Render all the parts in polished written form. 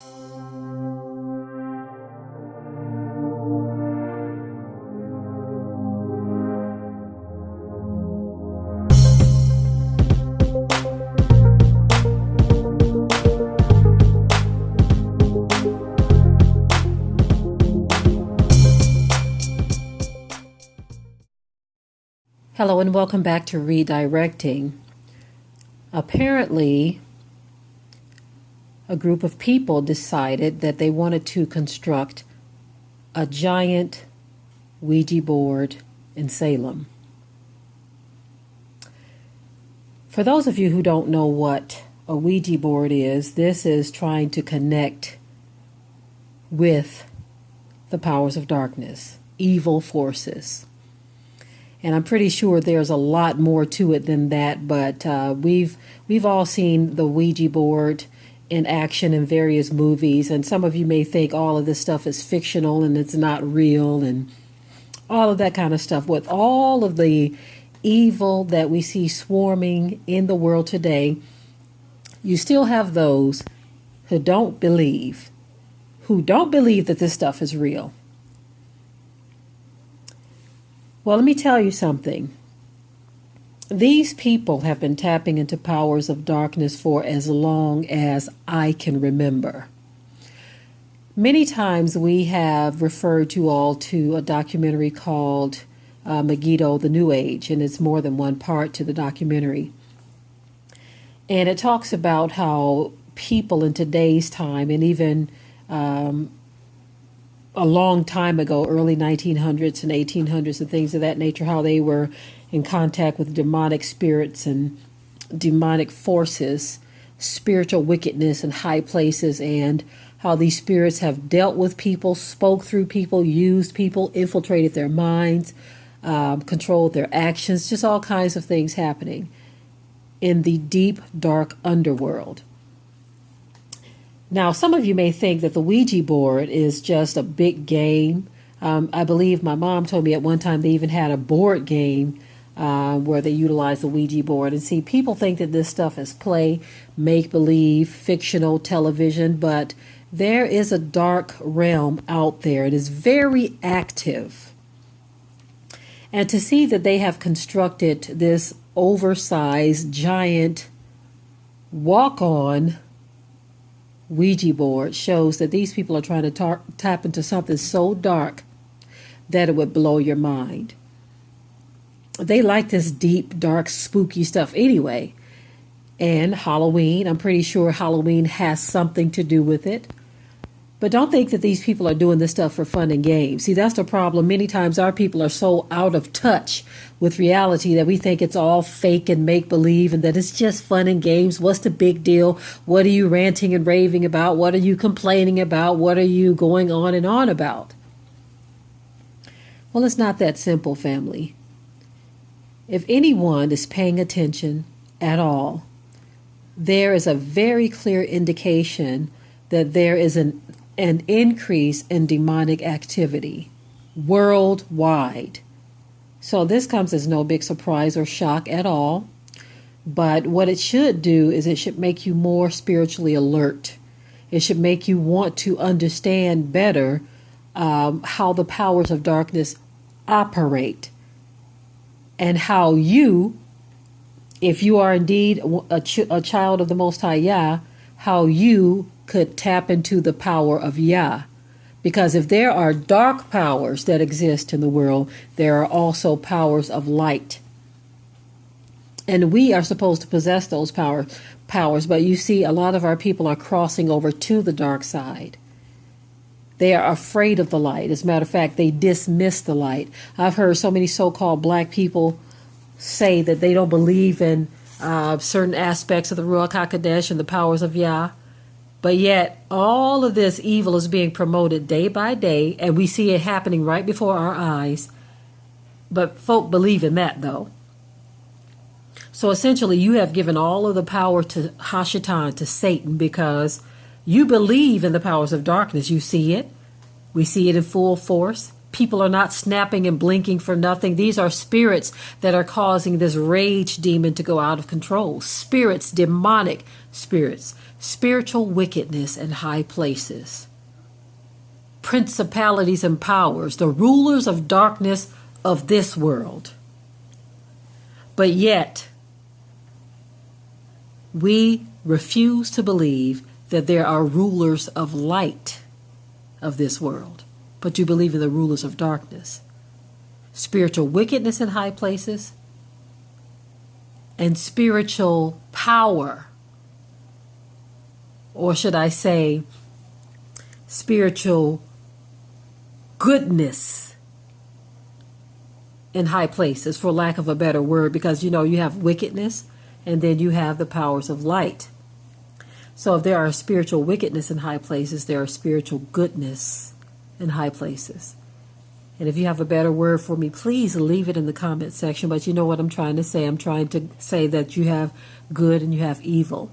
Hello and welcome back to Redirecting. Apparently, a group of people decided that they wanted to construct a giant Ouija board in Salem. For those of you who don't know what a Ouija board is, this is trying to connect with the powers of darkness, evil forces. And I'm pretty sure there's a lot more to it than that, but we've all seen the Ouija board in action in various movies, and some of you may think all of this stuff is fictional and it's not real and all of that kind of stuff. With all of the evil that we see swarming in the world today, you still have those who don't believe that this stuff is real. Well, let me tell you something. These people have been tapping into powers of darkness for as long as I can remember. Many times we have referred you all to a documentary called Megiddo the New Age, and it's more than one part to the documentary. And it talks about how people in today's time, and even a long time ago, early 1900s and 1800s and things of that nature, how they were in contact with demonic spirits and demonic forces, spiritual wickedness in high places, and how these spirits have dealt with people, spoke through people, used people, infiltrated their minds, controlled their actions, just all kinds of things happening in the deep, dark underworld. Now, some of you may think that the Ouija board is just a big game. I believe my mom told me at one time they even had a board game where they utilized the Ouija board. And see, people think that this stuff is play, make-believe, fictional television, but there is a dark realm out there. It is very active. And to see that they have constructed this oversized, giant, walk-on Ouija board shows that these people are trying to tap into something so dark that it would blow your mind. They like this deep, dark, spooky stuff anyway. And Halloween, I'm pretty sure Halloween has something to do with it. But don't think that these people are doing this stuff for fun and games. See, that's the problem. Many times our people are so out of touch with reality that we think it's all fake and make-believe and that it's just fun and games. What's the big deal? What are you ranting and raving about? What are you complaining about? What are you going on and on about? Well, it's not that simple, family. If anyone is paying attention at all, there is a very clear indication that there is an increase in demonic activity worldwide. So this comes as no big surprise or shock at all. But what it should do is it should make you more spiritually alert. It should make you want to understand better how the powers of darkness operate and how you, if you are indeed a child of the Most High Yah, how you could tap into the power of Yah. Because if there are dark powers that exist in the world, there are also powers of light. And we are supposed to possess those powers, but you see, a lot of our people are crossing over to the dark side. They are afraid of the light. As a matter of fact, they dismiss the light. I've heard so many so-called black people say that they don't believe in certain aspects of the Ruach HaKodesh and the powers of Yah. But yet, all of this evil is being promoted day by day, and we see it happening right before our eyes. But folk believe in that, though. So essentially, you have given all of the power to Hashatan, to Satan, because you believe in the powers of darkness. You see it. We see it in full force. People are not snapping and blinking for nothing. These are spirits that are causing this rage demon to go out of control. Spirits, demonic spirits, spiritual wickedness in high places, principalities and powers, the rulers of darkness of this world. But yet, we refuse to believe that there are rulers of light of this world, but you believe in the rulers of darkness. Spiritual wickedness in high places and spiritual power, or should I say spiritual goodness in high places, for lack of a better word, because you have wickedness and then you have the powers of light. So if there are spiritual wickedness in high places, there are spiritual goodness in high places. And if you have a better word for me, please leave it in the comment section. But you know what I'm trying to say? I'm trying to say that you have good and you have evil.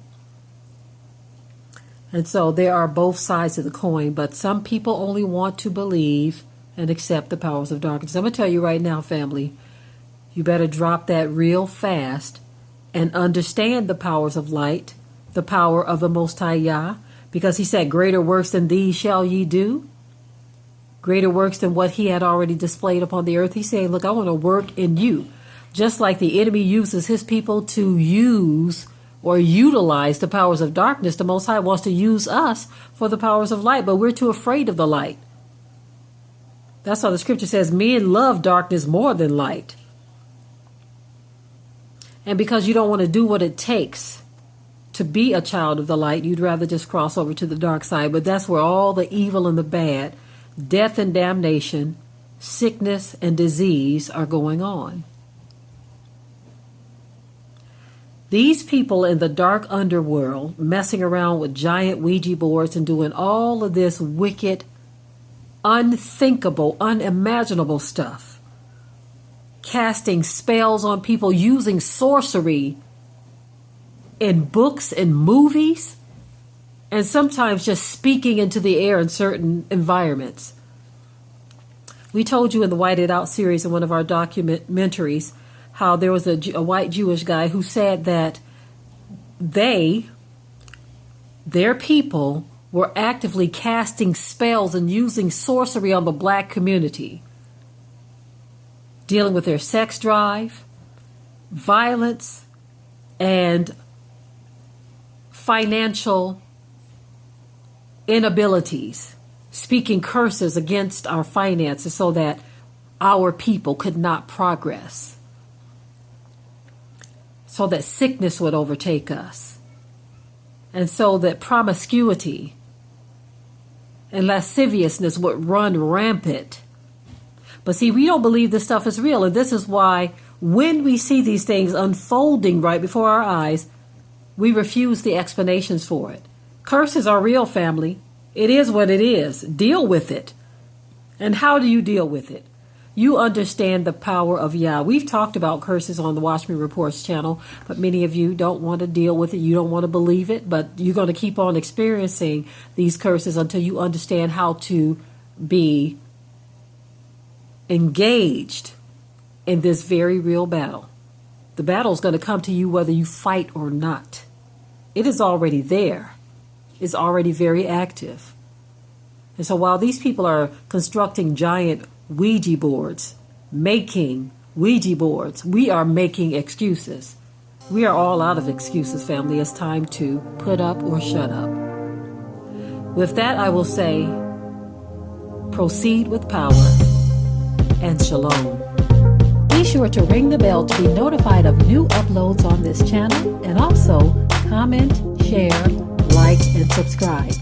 And so there are both sides of the coin, but some people only want to believe and accept the powers of darkness. I'm going to tell you right now, family, you better drop that real fast and understand the powers of light, the power of the Most High Yah, because he said, greater works than these shall ye do. Greater works than what he had already displayed upon the earth. He's saying, look, I want to work in you. Just like the enemy uses his people to use or utilize the powers of darkness, the Most High wants to use us for the powers of light, but we're too afraid of the light. That's why the scripture says men love darkness more than light. And because you don't want to do what it takes to be a child of the light, you'd rather just cross over to the dark side. But that's where all the evil and the bad, death and damnation, sickness and disease are going on. These people in the dark underworld messing around with giant Ouija boards and doing all of this wicked, unthinkable, unimaginable stuff, casting spells on people, using sorcery in books and movies, and sometimes just speaking into the air in certain environments. We told you in the Whited Out series in one of our documentaries how there was a white Jewish guy who said that their people were actively casting spells and using sorcery on the black community, dealing with their sex drive, violence, and financial inabilities, speaking curses against our finances so that our people could not progress, so that sickness would overtake us, and so that promiscuity and lasciviousness would run rampant. But see, we don't believe this stuff is real, and this is why when we see these things unfolding right before our eyes, we refuse the explanations for it. Curses are real, family. It is what it is. Deal with it. And how do you deal with it? You understand the power of Yah. We've talked about curses on the Watch Me Reports channel, but many of you don't want to deal with it. You don't want to believe it, but you're going to keep on experiencing these curses until you understand how to be engaged in this very real battle. The battle is going to come to you whether you fight or not. It is already there. It's already very active. And so while these people are constructing giant Ouija boards, making Ouija boards, we are making excuses. We are all out of excuses, family. It's time to put up or shut up. With that, I will say, proceed with power and shalom. Be sure to ring the bell to be notified of new uploads on this channel, and also comment, share, like, and subscribe.